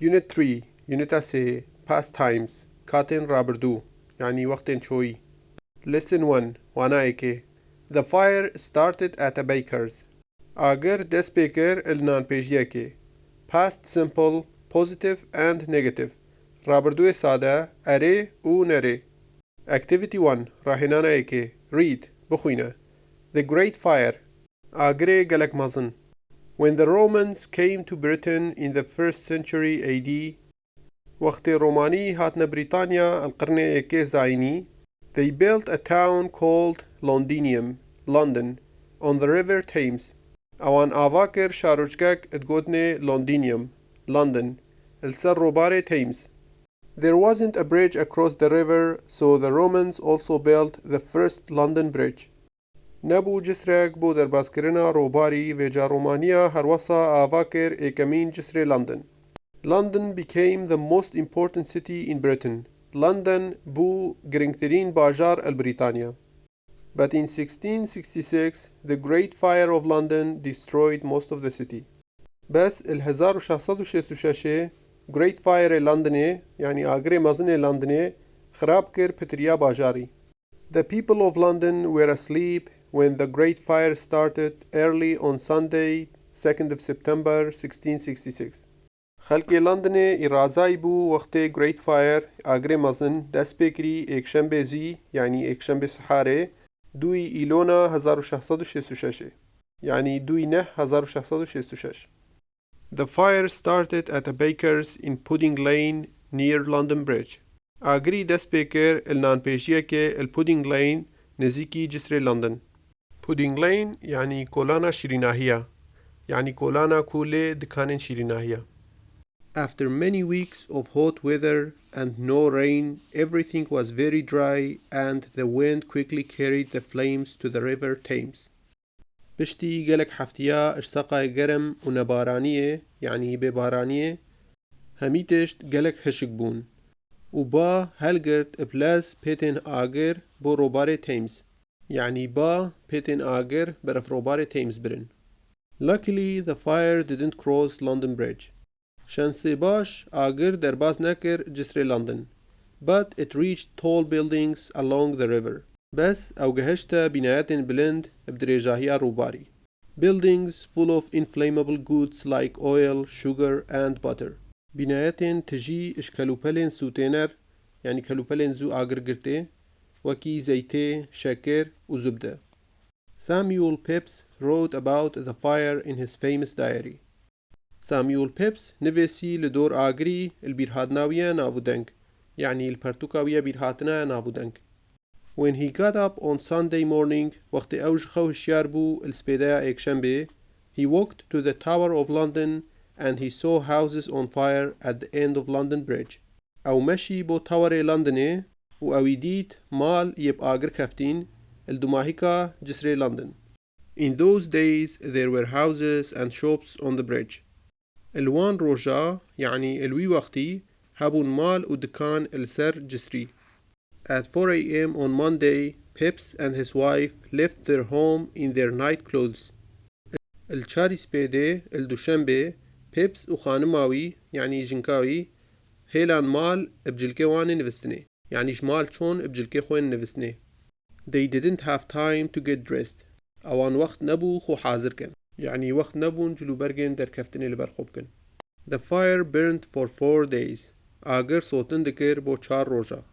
Unit 3 Unit 3 Pastimes كاتن رابردو يعني وقتين شوي. Lesson 1 وانايكي. The fire started at a baker's. Agar des baker النان بيجيكي. Past simple, positive and negative. رابردو سادة أري و نري. Activity 1 راهنانا ايكي. Read بخوينة. The Great Fire. Agre galak mazın. When the Romans came to Britain in the 1st century AD, وقت روماني هاتنا بريطانيا القرن ايكي زايني, they built a town called Londinium, London, on the river Thames. اوان آواكر شاروشكاك اتقودني Londinium, London, السر روباري Thames. There wasn't a bridge across the river, so the Romans also built the first London Bridge. نبو جسرك بو درباسكرنا روباري وجا رومانيا هروسا آواكر ايكامين جسر لندن. London became the most important city in Britain. London بو گرنگترین باجار البريطانيا. But in 1666, the Great Fire of London destroyed most of the city. بس 1666 Great Fire لندن يعني آگري مزن لندن خراب كر پتريا باجاري. The people of London were asleep when the Great Fire started early on Sunday, 2nd of September 1666. خلق لندن إرازاي بو وقت Great Fire آگري مزن دست بكري اكشنبه زي يعني اكشنبه سحاري دوي إيلونا 1666 يعني دوي نه 1666. The fire started at a baker's in Pudding Lane near London Bridge. آگري دست بكر النان بيجيكي البودينغ لين نزيكي جسر لندن. Pudding Lane يعني كولانا شيريناهية يعني كولانا كولي دكان شيريناهية. After many weeks of hot weather and no rain, everything was very dry and the wind quickly carried the flames to the river Thames. بشتي قلق حفتيا اشتاقا قرم ونبارانية يعني ببارانية هميتشت قلق هشقبون وبا هلقرت بلاز بيتن آقر بو روباري تيمز يعني با بيتن آقر برف روباري تيمز برن. Luckily the fire didn't cross London Bridge. شانسي باش آقر درباز نكر جسر لندن. But it reached tall buildings along the river. بس او جهشتا بنايات بلند بدريجاهيا روباري. Buildings full of inflammable goods like oil, sugar and butter. بنايات تجي اشكالوبالين سوتينر يعني كالوبالين زو آقر قرتي وكي زيتي شكر وزبدة. Samuel Pepys wrote about the fire in his famous diary. Samuel Pepys نفسي لدور آقري البيرهادناوية نافودنك يعني البرتوكاوية بيرهاتنا نافودنك. When he got up on Sunday morning وقت أوج خوش ياربو السبيدايا اكشنبه, he walked to the Tower of London and he saw houses on fire at the end of London Bridge. أو مشي بو تاوري لندني و أويديت مال يبقى آقر كفتين الدماهيكا جسري لندن. In those days there were houses and shops on the bridge. الوان روجا يعني الوي وقتي هابون مال ودكان السر جسري. At 4 a.m. on Monday, Pepys and his wife left their home in their night clothes. الشاري سبيدي الدوشنبه بيبس وخانماوي يعني جنكاوي هيلان مال بجلكي واني نفسني يعني جمال شون بجلكي خوين نفسني. They didn't have time to get dressed. اوان وقت نبو خو حاضر كن يعني وقت نبون جلو برگن در كفتني لبرخوب كن. The fire burned for 4 days. آگر صوتن دكر بو 4 روجا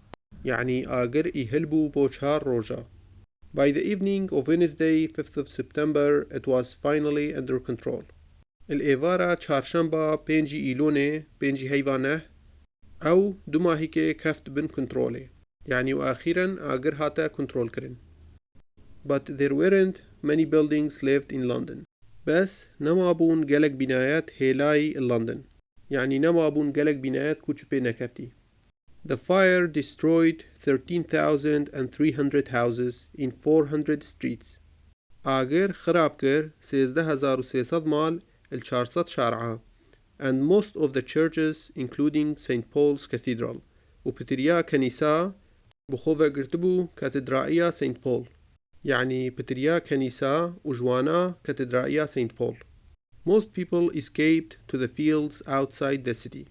يعني آگر إهلبو بو 4 روجا. By the evening of Wednesday, 5th of September, it was finally under control. الإيفارة چهارشنبه 5 إيلوني 5 هيوانه أو دماهيكي كفت بن كنترولي يعني وأخيرا آگر هاتا كنترول كرن. But there weren't many buildings left in London. بس نمابون قلق بنايات هيلاي لندن يعني نمابون قلق بنايات كوچبه نكفتي. The fire destroyed 13,300 houses in 400 streets. آگر خراب کر 13,300 مال ال400 شارعة and most of the churches including St. Paul's Cathedral وبتريا كنيسة بخوفة قرتبو كاتدرائية St. Paul يعني بتريا كنيسة وجوانا كاتدرائية St. Paul. Most people escaped to the fields outside the city.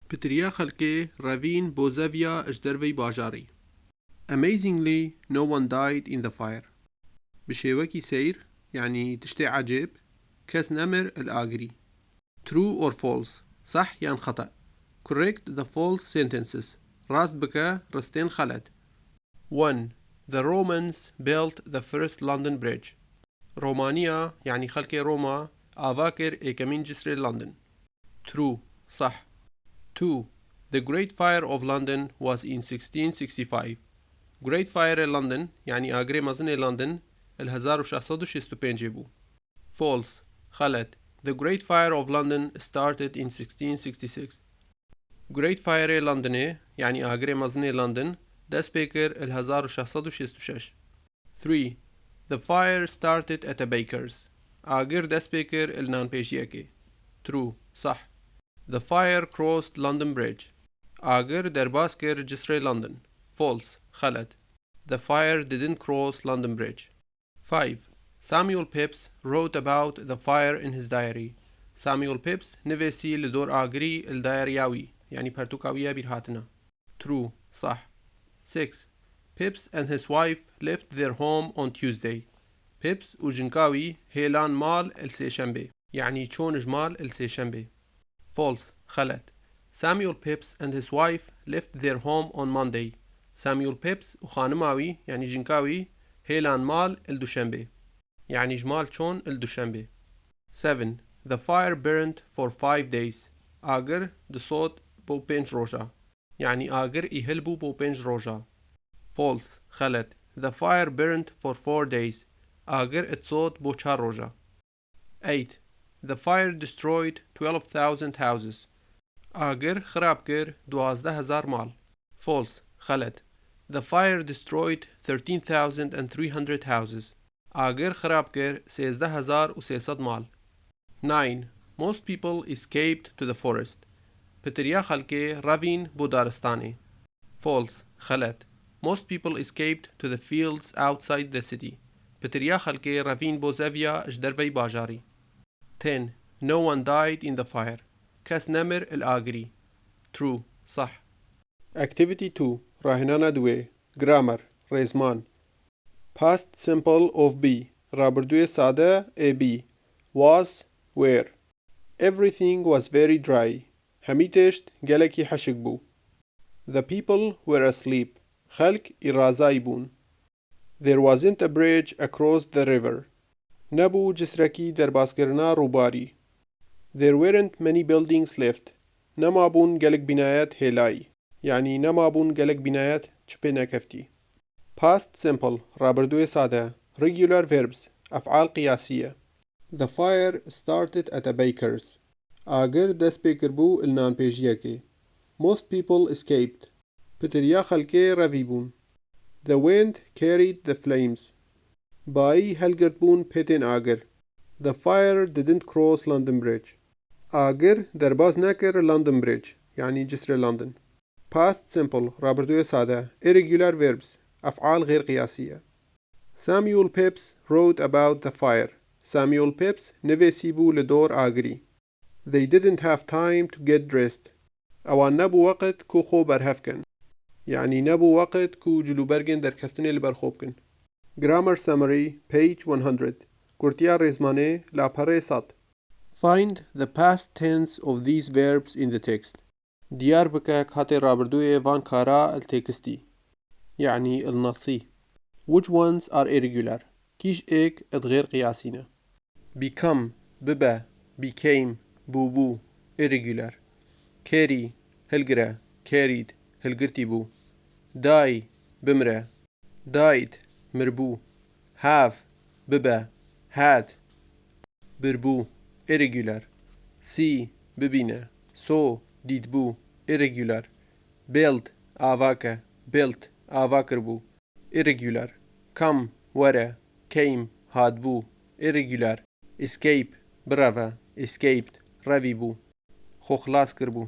پتریا خلکه روین بوزویا اجدروی باجاری. Amazingly, no one died in the fire. بشيوكي سير يعني تشتي عجيب كاس نمر الآجري. True or false صح يعني خطأ. Correct the false sentences. راست بكا رستين خلت. 1. The Romans built the first London Bridge. رومانيا يعني خلكي روما آفاكر إيكامين جسر لندن. True صح. 2. The Great Fire of London was in 1665. Great Fire London يعني آجري مزني لندن 1665 بو. False خلت. The Great Fire of London started in 1666. Great Fire London يعني آجري مزني لندن دست بيكر 1666. 3. The fire started at a baker's. آجر دست بيكر النان بيجيكي. True صح. The fire crossed London Bridge. آجر درباس كر جسر لندن. False خلت. The fire didn't cross London Bridge. 5. Samuel Pepys wrote about the fire in his diary. Samuel Pepys نفسي لدور آجري الدايرياوي يعني برتوكاوية برهاتنا. True صح. 6. Pepys and his wife left their home on Tuesday. Pepys وجنكاوي هيلان مال السيشنبه يعني چون جمال السيشنبه. False خلت. Samuel Pepys and his wife left their home on Monday. Samuel Pepys وخانماوي يعني جنكاوي هيلان مال الدوشنبه يعني جمال چون الدوشنبه. 7. The fire burned for 5 days. آجر دصوت بو بنج روجا يعني آجر يهلبو بو بنج روجا. False خلت. The fire burned for 4 days. آجر اتصوت بو 4 روجا. 8. The fire destroyed 12,000 houses. آجر خراب كر 12,000 مال. False خلت. The fire destroyed 13,300 houses. آجر خراب كر 13,300 مال. 9. Most people escaped to the forest. پتریا خلکه روین بو دارستانه. False خلت. Most people escaped to the fields outside the city. پتریا خلکه روین بو زویا اجدروی باجاری. 10. No one died in the fire. کس نمر الآگری. True صح. Activity 2. راهنانه دوی. Grammar رزمان. Past simple of be. رابردوی ساده AB. Was where. Everything was very dry. همیتشت گلکی حشک بو. The people were asleep. خلق إرازاي بون. There wasn't a bridge across the river. نبو جسركي در باسكرنا روباري. There weren't many buildings left. نما بون گلك بنايات هلاي. يعني نما بون گلك بنايات چپنا كفتي. Past simple رابردوي ساده. Regular verbs أفعال قياسية. The fire started at a baker's. آگر دست بيكر بو النان بيجيكي. Most people escaped. پتریا خلکه روی بون. The wind carried the flames. بایی هلگرد بون پتن آگر. The fire didn't cross London Bridge. آگر درباز نکر London Bridge يعني جسر لندن. Past simple رابردوی ساده. Irregular verbs أفعال غير قياسية. Samuel Pepys wrote about the fire. Samuel Pepys نویسی بو لدور آگری. They didn't have time to get dressed. اوان نبو وقت کو خو برهفکن. يعني نبو وقت كو جلوبرگن در كفتني لبرخوبكن. Grammar summary page 100. كورتيا رزمانه لاپره سات. Find the past tense of these verbs in the text. ديار بكا كاتي رابردوية وان كارا التكستي يعني النصي. Which ones are irregular? كيش ايك اتغير قياسينا. Become ببا became بوبو irregular. Carry هلگرا carried هلگرتي بو. Die بمرة died مربو. Have ببا had بربو irregular. See ببينه saw ديد بو irregular. Build آواكا built آواكر بو irregular. Come ورا came هاد بو irregular. Escape برافا escaped روي بو خو خلاص كربو.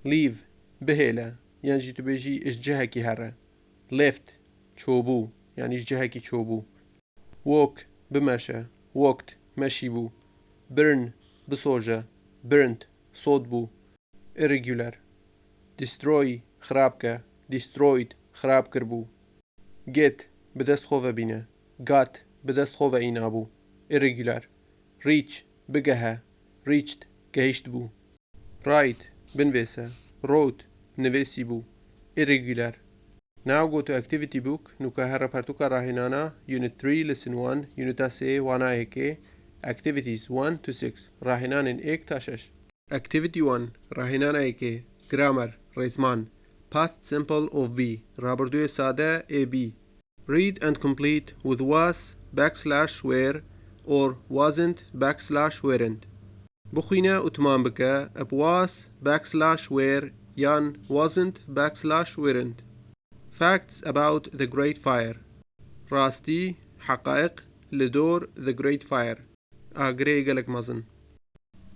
Leave بهيلا يعني جي تبيجي اش جهكي هره. Left چوبو يعني اش جهكي چوبو. Walk بمشى walked مشي بو. Burn بصوجة burnt صوت بو irregular. destroy خرابكە destroyed خراب كربو get بدست خوفا بينا got بدست خوفا إينابو irregular reach بقها reached كهشت بو write بنفيسا wrote نفيسي بو irregular. Now go to activity book nuka harra partuka rahinana unit 3 lesson 1 unit say wana eke activities 1 to 6 rahinan in ek tashash. Activity 1 rahinana eke grammar Reisman past simple of be rabardu sada ab read and complete with was /were or wasn't /weren't. بخينا اتمام بك ابواس /were yan wasn't /weren't. Facts about the Great Fire. راستي حقائق لدور the Great Fire. أغري قلق مزن.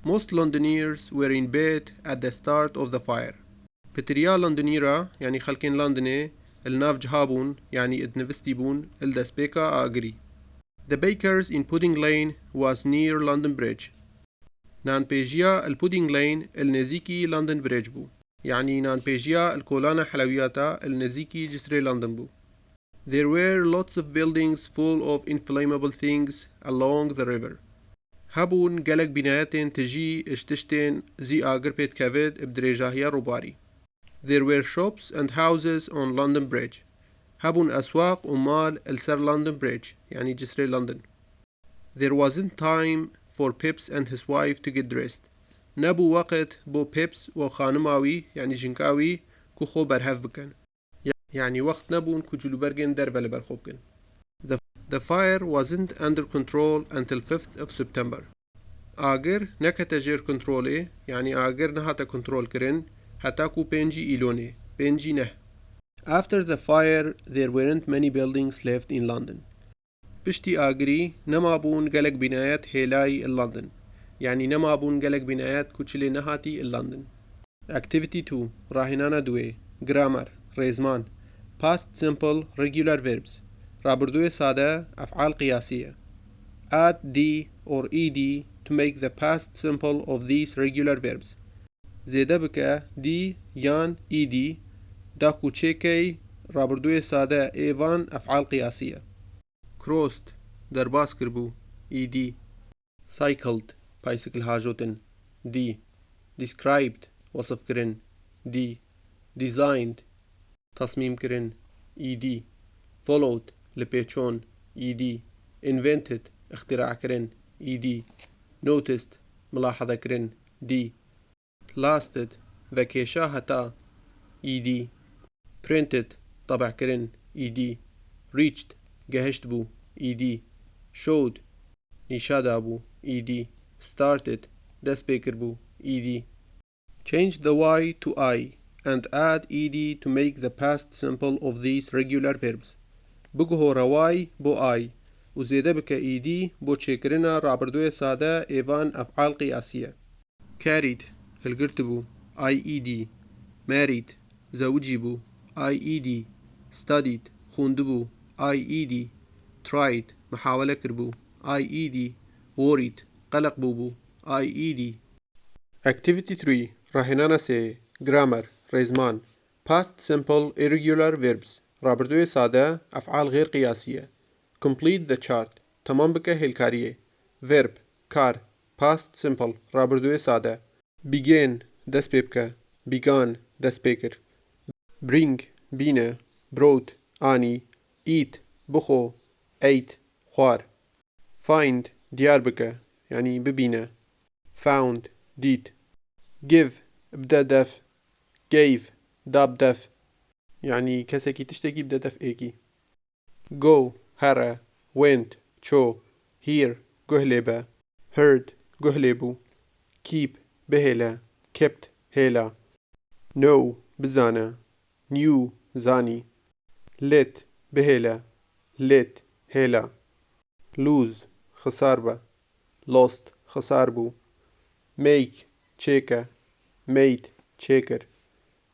Most Londoners were in bed at the start of the fire. بتريا لندنيرا يعني خلقين لندني الناف جهابون يعني ادنفستيبون الدسبيكا أغري. The bakers in Pudding Lane was near London Bridge. نان بيجيا البودينغ لين النزيكي لندن بريدج بو. يعني نان بيجيا الكولانا حلوياتا النزيكي جسر لندن بو. There were lots of buildings full of inflammable things along the river. هبون قلق بناياتين تجي اشتشتين زي آقر بيت كافيد بدريجاهيا روباري. There were shops and houses on London Bridge. هبون أسواق ومال السر London Bridge يعني جسر لندن. There wasn't time for Pips and his wife to get dressed. نبو وقت بو بيبس وخانماوي يعني جنكاوي كو خو برهف بكن. يعني وقت نبون كو جلو برگن در بل برخوبكن. The fire wasn't under control until 5th of September. آگر نكتا جير كنترولي يعني آگر نهاتا كنترول كرن حتى كو بينجي إيلوني بينجي نه. After the fire there weren't many buildings left in London. بشتي آگري نمابون قلق بنايات هيلاي لندن يعني نمابون قلق بنايات كوچلي نهاتي لندن. Activity 2 راهنانا دوي grammar ريزمان past simple regular verbs رابردوي سادة أفعال قياسية. Add d or ed to make the past simple of these regular verbs. زيدا بك d يان ed داكو تشيكي رابردوي سادة ايفان أفعال قياسية. Crossed درباس كربو ed cycled bicycle هاجوتن d described وصف كرن d designed تصميم كرن ed followed لبيتشون ed invented اختراع كرن ed noticed ملاحظة كرن d lasted ذكيشا هتا ed printed طبع كرن ed reached جهشت بو ed showed نشادا بو ed started دس بيكر بو ed. Change the y to I and add ed to make the past simple of these regular verbs. بقهو رواي بو I وزيدا بك ed بو تشيكرنا رابردوية سادة ايفان أفعال قياسية. carried هلقرت بو IED married زوجي بو IED studied خوند بو IED tried محاولة كربو IED worried قلق بوبو IED. Activity 3 راهنانا سي grammar ريزمان past simple irregular verbs رابردوية سادة أفعال غير قياسية. complete the chart تمام بك هالكارية. verb كار past simple رابردوية سادة. begin دس بيبكا began دس بيكر. bring بينا brought آني. eat بخو ate خوار. find ديار بك يعني ببينا found ديت. give بدا دف gave داب دف يعني كسكي تشتكي بدا دف ايكي. go هرا went شو hear قهلبة heard قهلبو keep بهلا kept هلا know بزانا knew زاني let بهلا let هلا lose خساربة lost خساربو make چيكا made چيكر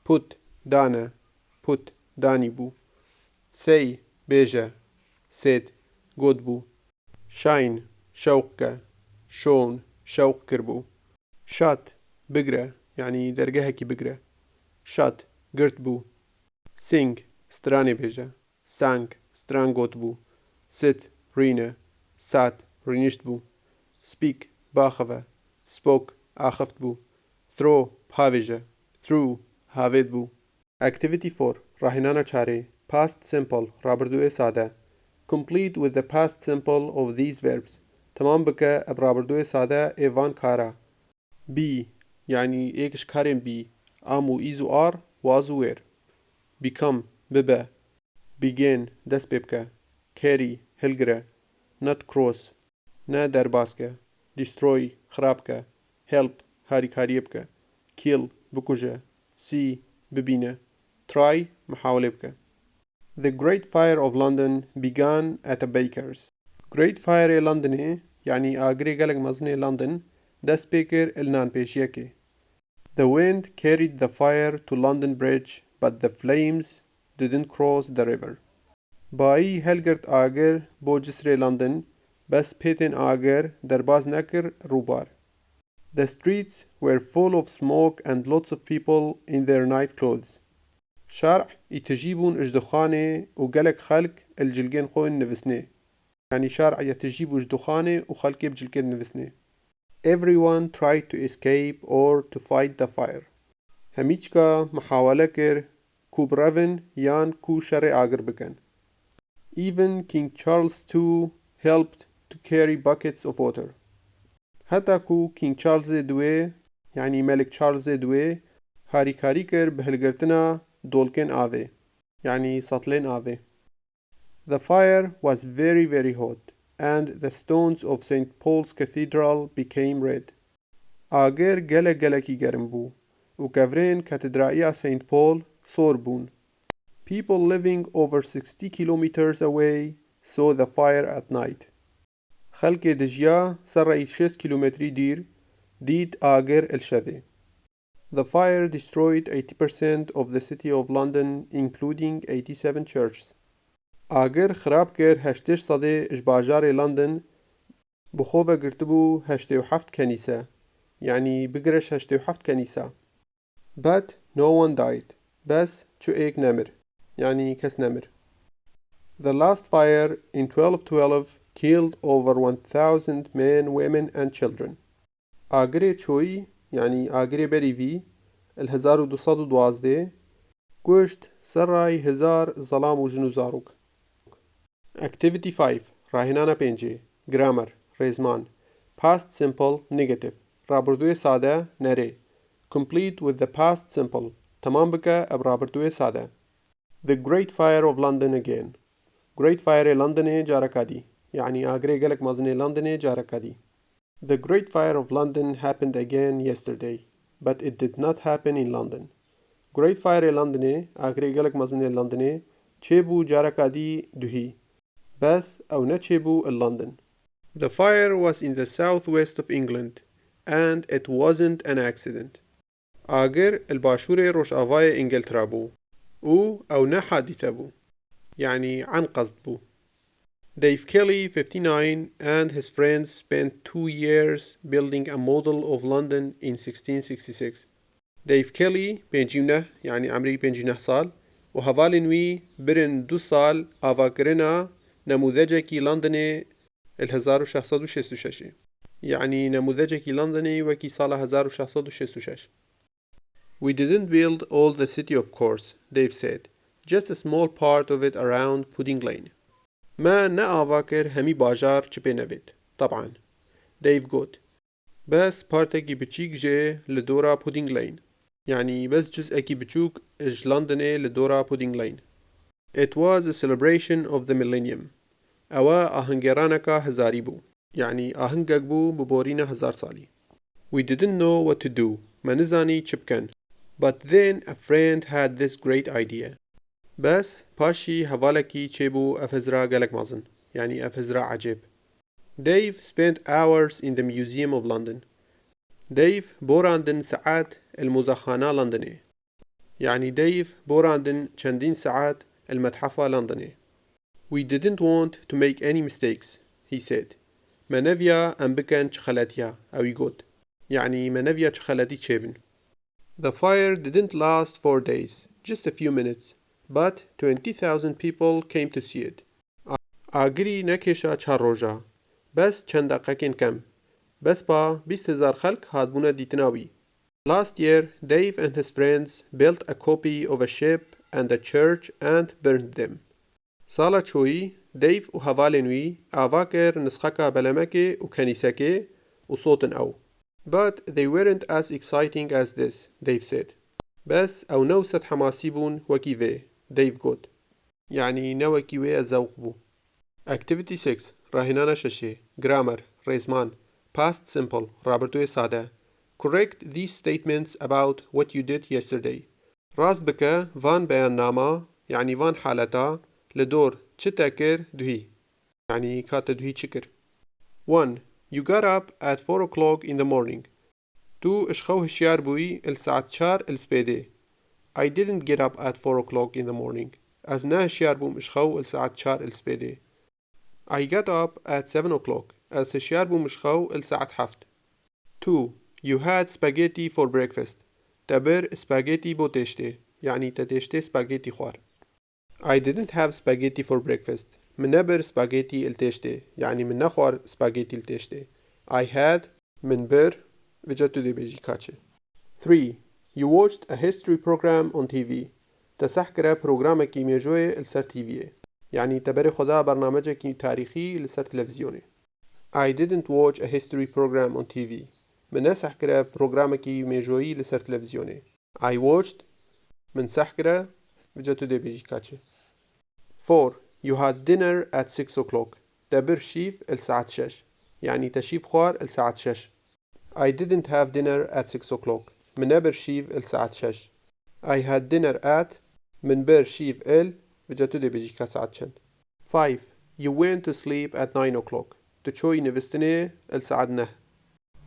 put دانا put داني بو say بيجا said good بو shine شوقك shown شوق كربو shot بقرة يعني درجة هكي بقرة shut گرت بوو sing سترانێ بێژە sang ستران گوت بوو sit ڕینە sat ڕینشت بوو speak باخەوە spoke ئاخەفت بوو throw پاوێژە threw هاوێت بوو Activity 4 ڕاهێنانە چارەی past simple ڕابردووی سادە complete with the past simple of these verbs تەمام بکە ئەب ڕابردووی سادە ئێڤان کارە be یعنی ئێکش کارێن be ئام و ئیز و ئار واز و وێر become ببە begin دەست پێ بکە carry هەلگرە not cross نە دەرباسکە destroy خراپکە help هاریکاریە بکە kill بکوژە see ببینە try محاولە بکە The Great Fire of London began at a baker's. Great Fire London يعني آگری گلگ مزنی لندن دست پیکر النان پیشیکی. The wind carried the fire to London Bridge, but the flames didn't cross the river. بایی هلگرد آگر بو جسر لندن بس پیتن آگر درباز نکر روبار. The streets were full of smoke and lots of people in their night clothes. شارع يتجيبون اجدخانه وقلق خلق الجلقين خوين نفسنه يعني شارع يتجيب اجدخانه وخلق بجلقين نفسنه Everyone tried to escape or to fight the fire هميچكا محاولة كر كو برافن يان كو شرع آگر بكن Even King Charles II helped to carry buckets of water حتى كو King Charles دوي يعني ملك تشارلز دوي هاريكاري كر بهلگرتنا دولكن آوه يعني سطلين آوه The fire was very very hot and the stones of St. Paul's Cathedral became red آگر گله گلکی گرم بو و گورین کاتدرائیا St. Paul سور بون People living over 60 kilometers away saw the fire at night خلق دجيا سرعي 6 كيلومتري دير ديد آگر الشبه The fire destroyed 80% of the city of London, including 87 churches. آگر خراب کر 8 صده اجباجار لندن بخوبه گرتبو 87 کنیسه يعني بگرش 87 کنیسه But no one died بس چو ایک نمر يعني کس نمر The last fire in 1212 killed over 1,000 men, women and children. آگری چوی يعني آگری بریوی الهزار و دوصد و دوازده گوشت سرای هزار ظلام و جنو زاروک Activity 5 راهنانه پنجه Grammar رزمان Past simple negative رابردوی ساده نره Complete with the past simple تمام بکه اب رابردوی ساده The Great Fire of London again Great Fire لندن جارکادی يعني آگری گلک مزنی لندن جارکادی The Great Fire of London happened again yesterday, but it did not happen in London. Great Fire London آگری گلک مزنی لندن چه بو جارکادی دوهی بس او نه چه بو لندن The fire was in the southwest of England, and it wasn't an accident. آگر الباشور روش آوای انگلترا بو او نه حادثه بو يعني عن قصد بو Dave Kelly, 59, and his friends spent 2 years building a model of London in 1666. Dave Kelly, 59 يعني عمري 59 سال وهفالين وي برن 2 سال آواكرنا نموذجكي لندن 1666 يعني نموذجكي لندن وكي سال 1666 We didn't build all the city of course, Dave said. Just a small part of it around Pudding Lane. ما نآواكر همي باجار چپه نوید طبعا ديف قوت بس بارتكي بچيك جي لدورا بودينغ لين يعني بس جزءكي بچوك اج لندني لدورا بودينغ لين It was a celebration of the millennium اوا آهنگرانكا هزاري بو يعني آهنگك بو ببورينا 1000 سالي We didn't know what to do ما نزاني چبكن But then a friend had this great idea بس پاشی هوالکی چه بو افزرا گلک مازن يعني افزرا عجب Dave spent hours in the Museum of London Dave بوراندن ساعات المزخانة لندني يعني Dave بوراندن چندين ساعات المتحفة لندني We didn't want to make any mistakes he said ما نفيا ام بكن چخلاتيا او يقول يعني ما نفيا چخلاتي چبن The fire didn't last 4 days, just a few minutes, but 20,000 people came to see it. ئاگری نەکێشا چار ڕۆژە، بەس چەند دەقەکێن کەم، بەس با 20,000 خەڵک هاتبوونە دیتناوی. Last year, Dave and his friends built a copy of a ship and a church and burned them. ساڵە چۆیی، دەیڤ و هەڤالێن وی ئاوا کرد نسخەکە بەلەمەکێ و کەنیسەکێ و سۆتن ئەو. But they weren't as exciting as this, Dave said. بەس ئەو نەوسەد حەماسی بوون وەکی vê, Dave got. یعنی نەوەکی wê زەوق بوو. Activity 6 ڕاهێنانە شەشێ Grammar ڕێزمان Past simple ڕابردووی سادە Correct these statements about what you did yesterday. ڕاست بکە van بەیاننامە یعنی van حالەتە لە دۆر چ تەکر دوهی یعنی کاتە دوهی چ کرد. 1. You got up at 4 o'clock in the morning. تو اشخو هشیار بووی الساعت 4 السپێدێ. I didn't get up at 4 o'clock in the morning. از نه هشیار بووم اشخو الساعت 4 السپێدێ. I got up at 7 o'clock. از هشیار بووم اشخو الساعت 7. 2. You had spaghetti for breakfast. تبر spaghetti بو تشتي يعني تتشتي spaghetti خوار. I didn't have spaghetti for breakfast. من نبر spaghetti التشتي يعني من نخوار spaghetti التشتي. I had من بر وجدت دي بيجي كاتشي. 3. You watched a history program on TV. تسحكرا برنامج كيمياجوي لسر TV. يعني تبري خدا برنامج كي تاريخي لسر تلفزيوني. I didn't watch a history program on TV. من نسحكرا برنامج كيمياجوي لسر تلفزيوني. I watched من سحكرا وجدت دي بيجي كاتشي. 4. You had dinner at 6 o'clock. تبر شيف الساعة 6 يعني تشيف خوار الساعة 6. I didn't have dinner at 6 o'clock. من نبر شيف الساعة 6. I had dinner at من بر شيف وجدت دي بيجي كساعة 6. 5. You went to sleep at 9 o'clock. تشوي نفستني الساعة 9.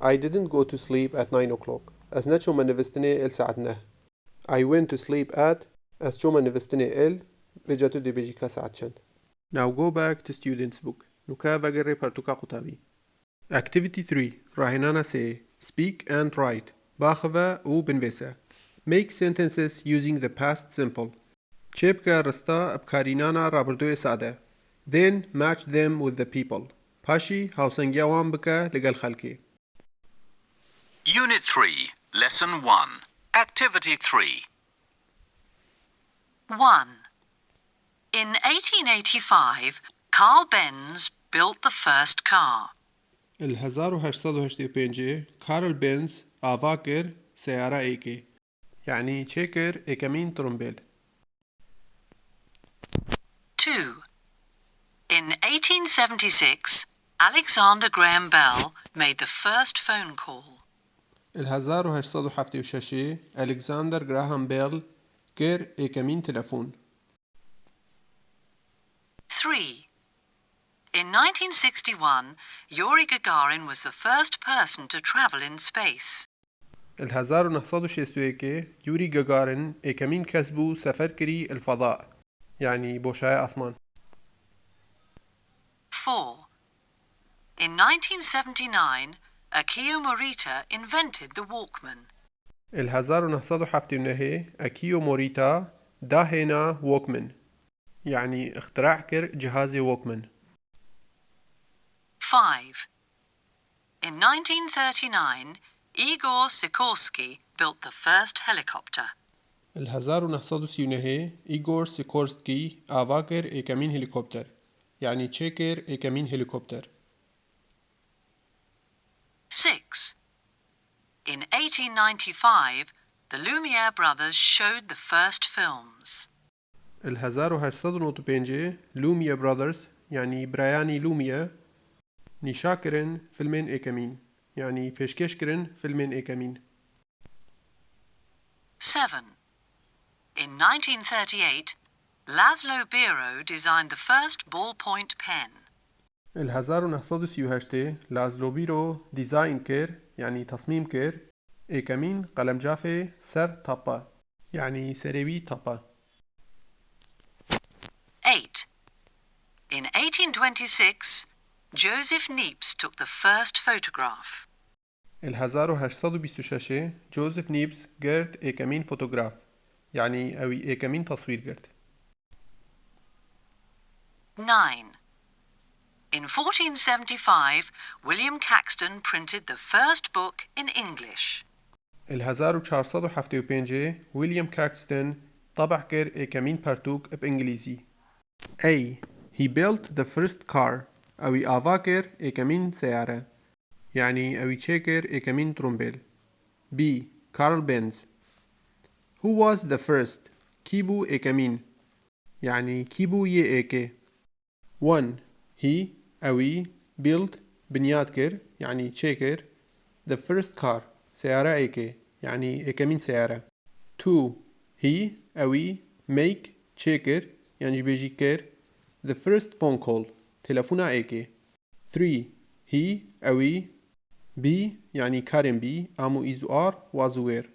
I didn't go to sleep at 9 o'clock. as نشو ما نفستني الساعة 9. I went to sleep at as شو ما نفستني وجدت دي بيجي كساعة 6. Now go back to student's book. نوكا بقري برتوكا قطابي. Activity 3 راهنانا سي Speak and write باخذة و بنفسة. Make sentences using the past simple. چبكا رستا بكارينانا رابردوي سادة. Then match them with the people. باشي هاوسنگيوان بكا لغل خلقي. Unit 3, Lesson 1. Activity 3. 1. In 1885, Carl Benz built the first car. 1885 كارل بنز آفاكر سيارة ايكي يعني تشيكر ايكامين ترومبيل. 2. In 1876, Alexander Graham Bell made the first phone call. 1876 ألكسندر غراهام بيل كير ايكامين تلفون. 3. In 1961, Yuri Gagarin was the first person to travel in space. 1961 يوري غاغارين ايكامين كسبو سفر كري الفضاء يعني بوشاي أسمان. 4. In 1979, Akio Morita invented the Walkman. 1979 أكيو موريتا داهنا ووكمان يعني اختراع كر جهاز ووكمان. 5. In 1939, Igor Sikorsky built the first helicopter. 1939 إيغور سيكورسكي آواكر إيكامين هليكوبتر يعني تشيكر إيكامين هليكوبتر. 6. In 1895, the Lumiere brothers showed the first films. 1895 لوميا براذرز يعني براياني لوميا نشاكرن فيلمين إيكامين يعني فيشكشكرن فيلمين إيكامين. 7. In 1938, Laszlo Biro designed the first ballpoint pen. 1938 لازلو بيرو ديزاين كير يعني تصميم كير إيكامين قلم جافي سر طابا يعني سريوي طابا. 8. In 1826, Joseph Niepce took the first photograph. ال1826 جوزيف نيبس قرت إيكامين فوتوغراف يعني أوي إيكامين تصوير قرت. 9. In 1475, William Caxton printed the first book in English. ال1475 ويليام كاكستون طبع كر إيكامين بارتوك بإنجليزي. A. He built the first car أوي آفاكر إيكامين سيارة يعني أوي تشيكر إيكامين ترومبيل. B. Carl Benz. Who was the first? كيبو إيكامين يعني كيبو يه إيكي. 1. He أوي built بنيات كر يعني تشيكر the first car سيارة إيكي يعني إيكامين سيارة. 2. He أوي make تشيكر يعني بيجي كر the first phone call تلفونا إيكي. 3. He أوي بي يعني كارم بي أمو إزوار وازوير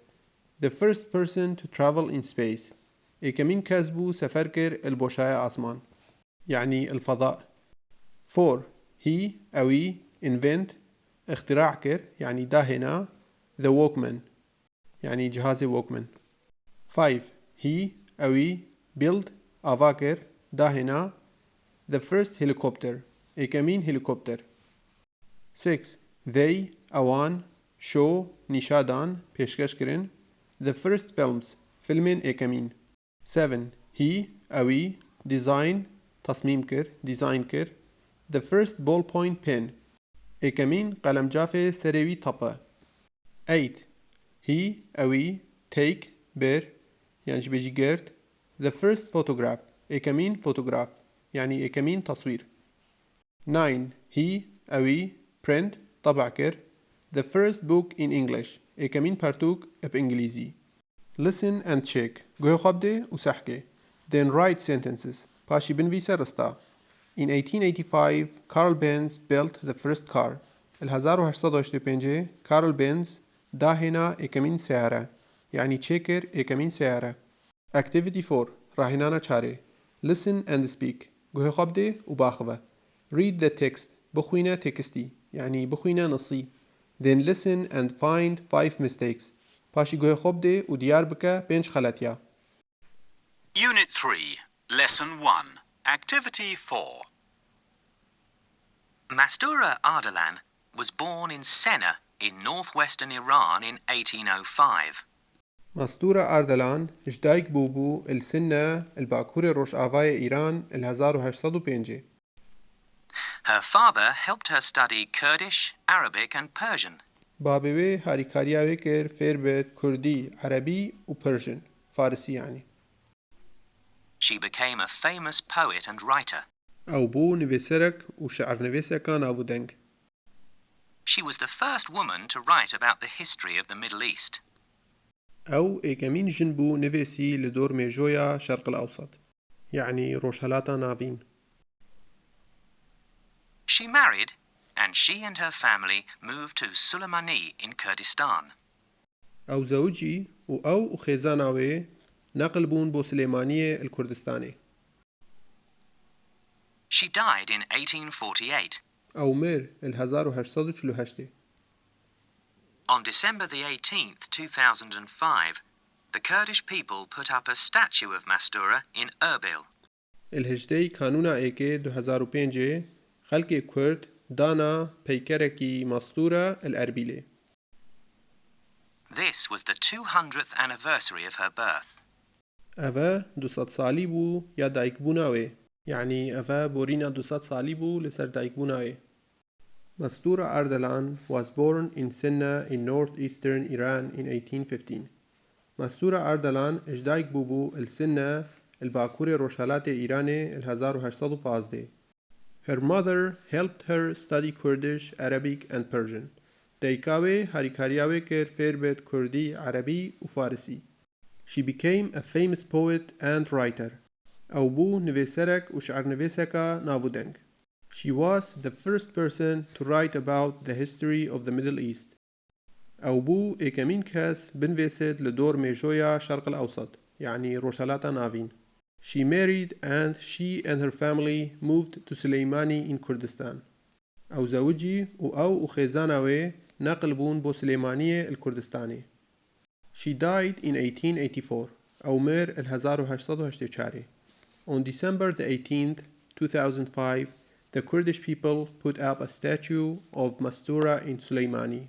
the first person to travel in space إيكامين كسبو سفر كر البوشاية آسمان يعني الفضاء. 4. He أوي invent اختراع كر يعني داهنا the Walkman يعني جهاز ووكمان. 5. He أوي build أفاكر داهنا the first helicopter إيكامين هليكوبتر. 6. They أوان show نشادان پیشکش کرن the first films فيلمين إيكامين. 7. He أوي design تصميم كر design كر the first ballpoint pen إيكامين قلم جافة سريوي طبا. 8. He أوي take بير يعني بيجي جرت the first photograph إيكامين فوتوغراف يعني إيكامين تصوير. 9. He أوي print طبع كر the first book in English إيكامين بارتوك بإنجليزي. Listen and check جوه خبده وسحكه then write sentences باشي بنفيسه رستا. In 1885 Carl Benz built the first car. ال1885 كارل بنز داهنا إيكامين سيارة يعني تشيكر إيكامين سيارة. Activity 4 راهنانا چاره Listen and speak جوه خبده وباخوه. Read the text بخوينة تكستي يعني بخوينة نصي then listen and find 5 mistakes باشي جوه خبده وديار بكا بينش خلاتيا. Unit 3, Lesson 1, Activity 4. Mastura Ardalan was born in Senna in northwestern Iran in 1805. مستورة أردلان جدايك بوبو السنة الباكوري روش آفاي إيران ال1805. Her father helped her study Kurdish, Arabic and Persian. بابوي هاريكارياوي كر فيربت كردي عربي و Persian فارسي يعني. She became a famous poet and writer. أو بو نفسرك وشعر نفسكا نافو دنگ. She was the first woman to write about the history of the Middle East. أو إيكامين جنبو نفسي لدور ميجويا شرق الأوسط يعني روشهلاتا نافين. She married and she and her family moved to Sorani in Kurdistan. أو زوجي أو خيزاناوي نقل بون بو سليمانية الكردستاني. She died in 1848. أو مير ال1848. On December the 18th, 2005, the Kurdish people put up a statue of Mastura in Erbil. الهجدي كانونا إيكي 2005 خلقي كورد دانا بيكركي مستورة الأربيلي. This was the 200th anniversary of her birth. أفا 200 سالي بو يا دايك بوناوي يعني أفا بورينا 200 سالي بو لسر دايك بوناوي. Mastura Ardalan was born in Senna in northeastern Iran in 1815. Mastura Ardalan اجدايك بوبو السنة الباكوري روشالات إيراني ال1815. Her mother helped her study Kurdish, Arabic and Persian. دايكاوي هاريكارياوي كير فيربت كردي عربي وفارسي. She became a famous poet and writer. أو بو نفسرك وشعر نفسكا نافودنگ. She was the first person to write about the history of the Middle East. أو بو إيكامين كاس بنفسد لدور ميجويا شرق الأوسط يعني روشالاتا نافين. She married and she and her family moved to Sulaimani in Kurdistan. أو زوجي أو خيزاناوي نقل بوون بۆ سلێمانیە الكردستانê. She died in 1884 أو مێر 1884. On December the 18th, 2005, the Kurdish people put up a statue of Mastura in Suleimani.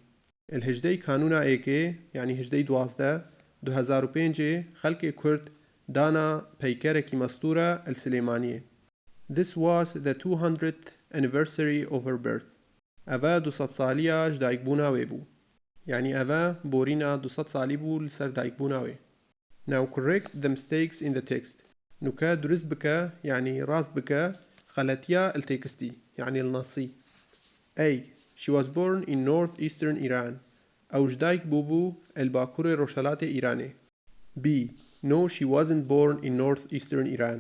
الهجدەی کانونا ئێکێ یعنی هجدەی 12 2005 خەڵکی کورد دانا پەیکەرێکی مەستورە السلێمانیە. This was the 200th anniversary of her birth. ئەڤە 200 ساڵیە ژدایکبوونا وێ بوو. یعنی ئەڤە بۆرینە 200 ساڵی بوو لەسەر دایکبوونا وێ. Now correct the mistakes in the text. نوکە دروست بکە یعنی ڕاست بکە غەلەتیە التێکستی یعنی النەسی. A. She was born in northeastern Iran. أو ژدایک بوو الباکوور ڕۆژهەڵاتی ئیرانێ. B. No, she wasn't born in northeastern Iran.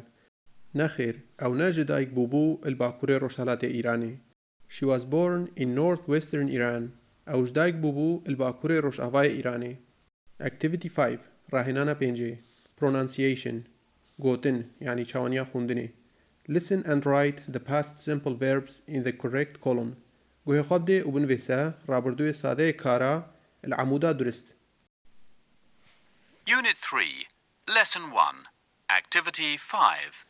نەخێر ئەو نە ژدایک بوو الباکوور ڕۆژهەڵاتی ئیرانێ. She was born in northwestern Iran. أو ژدایک بوو الباکوور ڕۆژئاوای ئیرانێ. Activity 5. ڕاهێنانە پێنجێ. Pronunciation. گوتن یعنی چاوەنیا خوندنێ. Listen and write the past simple verbs in the correct column. گوهی خواب دێ و بنویسە ڕابردووی سادەی کارا العمودا درست. Unit 3, Lesson 1, Activity 5.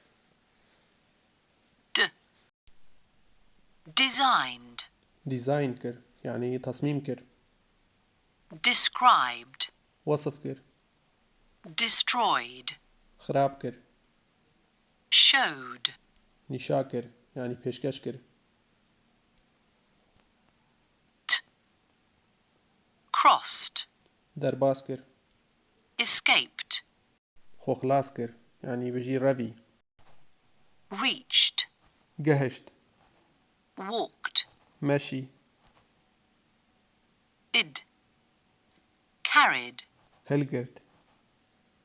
Designed. دیزاین کر یعنی تصمیم کر. Described. وصف کر. Destroyed. خراب کر. Showed. نیشا کر یعنی پیشکش کر. Crossed. درباز کر. Escaped. خۆخلاص کر یعنی بژی ڕەوی. Reached. گەهشت. Walked. مەشی. Id. Carried. هەلگرت.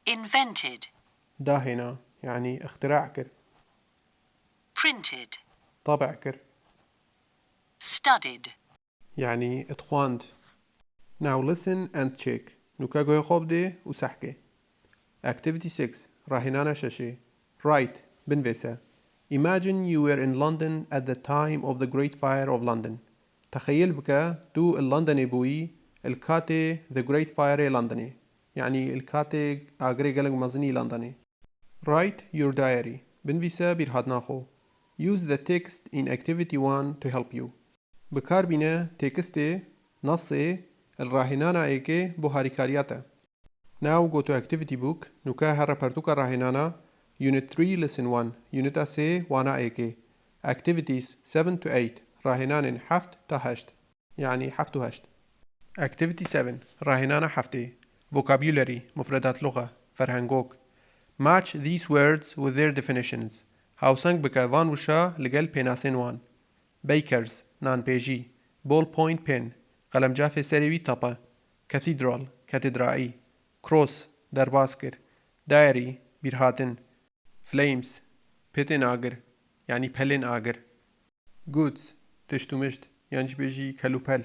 Invented. داهێنا یعنی اختراع کر. Printed. طبع کر Studied. یعنی اتخواند. Now listen and check. نوکا گوی خواب ده و سحکه. Activity 6. راهنانه ششه. Write. بنویسه. Imagine you were in London at the time of the Great Fire of London. تخيل بك دو اللندني بوي الكاتي the Great Fire لندني يعني الكاتي آغري قلق مزني لندني. Write your diary. بنویسه بیرهادناخو. Use the text in activity 1 to help you. بكار بينا تكستي نصي الراهنانا ايكي بو هاريكارياتا. Now go to activity book. نوكا هر پرتوكا راهنانا Unit 3 Lesson 1 Unit A وانا ايكي. Activities 7 to 8 راهنان حفت تا هشت يعني حفت و هشت. Activity 7 راهنانا حفتي Vocabulary مفردات لغة فرهنگوك. Match these words with their definitions. هاوسنگ بکە وان وشا لەگەڵ پێناسێن وان. Bakers نانپێژی. Ballpoint pen قەلەمجافێ سەرێوی تەپە. Cathedral کاتیدرایی. Cross دەرباز کرد. Diary بیرهاتن. Flames پێتێن ئاگر یعنی پەلێن ئاگر. Goods تشتومشت یعنی بێژی کەلوپەل.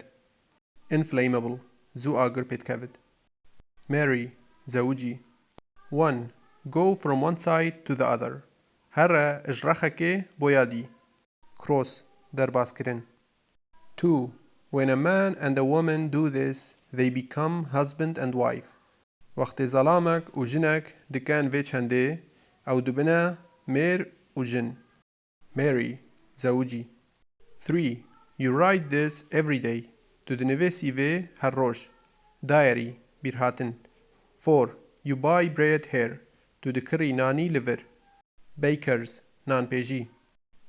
Inflammable زوو ئاگر پێت کەوت. Marry زەوجی. 1. Go from one side to the other. هر اجرخك بويادي. Cross درباز كرن. 2. When a man and a woman do this, they become husband and wife. وقت ظلامك و جنك دكان فيتش هنده أو دبنا مير و جن. Marry زوجي. 3. You write this every day. تدنفي سيفي هر روش. Diary بيرهاتن. 4. You buy bread here. تدكري ناني liver. Bakers نانپێژی.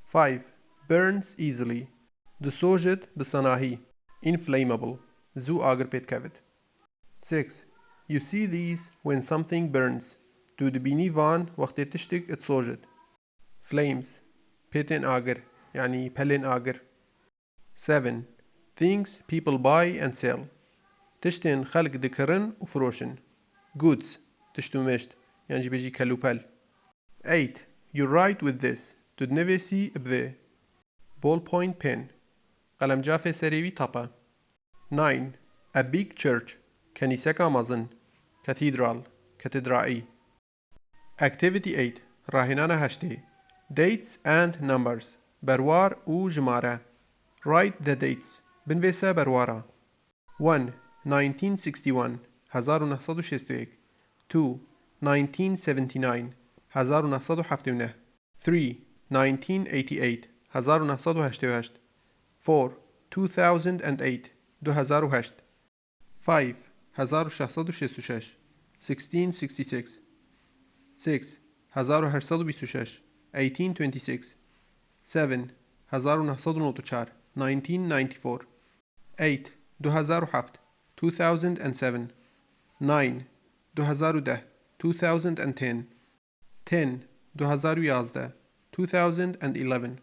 5. Burns easily دسۆژت بسەناهی. Inflammable زوو ئاگر پێت کەوت. 6. You see these when something burns. تو دبینی وان وەختێ تشتێک ئەتسۆژت. Flames پێتێن ئاگر یعنی پەلێن ئاگر. 7. Things people buy and sell. تشتێن خەڵک دکڕن و فرۆشن. Goods تشتومشت یعنی بێژی کەلوپەل. 8. You write with this. تدنفسي بذي. Ballpoint pen قلمجاف سريوي تابا. 9. A big church كنيسة مزن. Cathedral كاتدرائي. Activity 8 راهنانا هشتي. Dates and numbers بروار و جمارة. Write the dates بنفسا بروارا. 1. 1961 1961 2. 1979 1979 3. 1988 1988 4. 2008 2008 5. 1666 1666 6. 1826 1826 7. 1994 1994 8. 2007 2007 9. 2010 2010 10. 2011 2011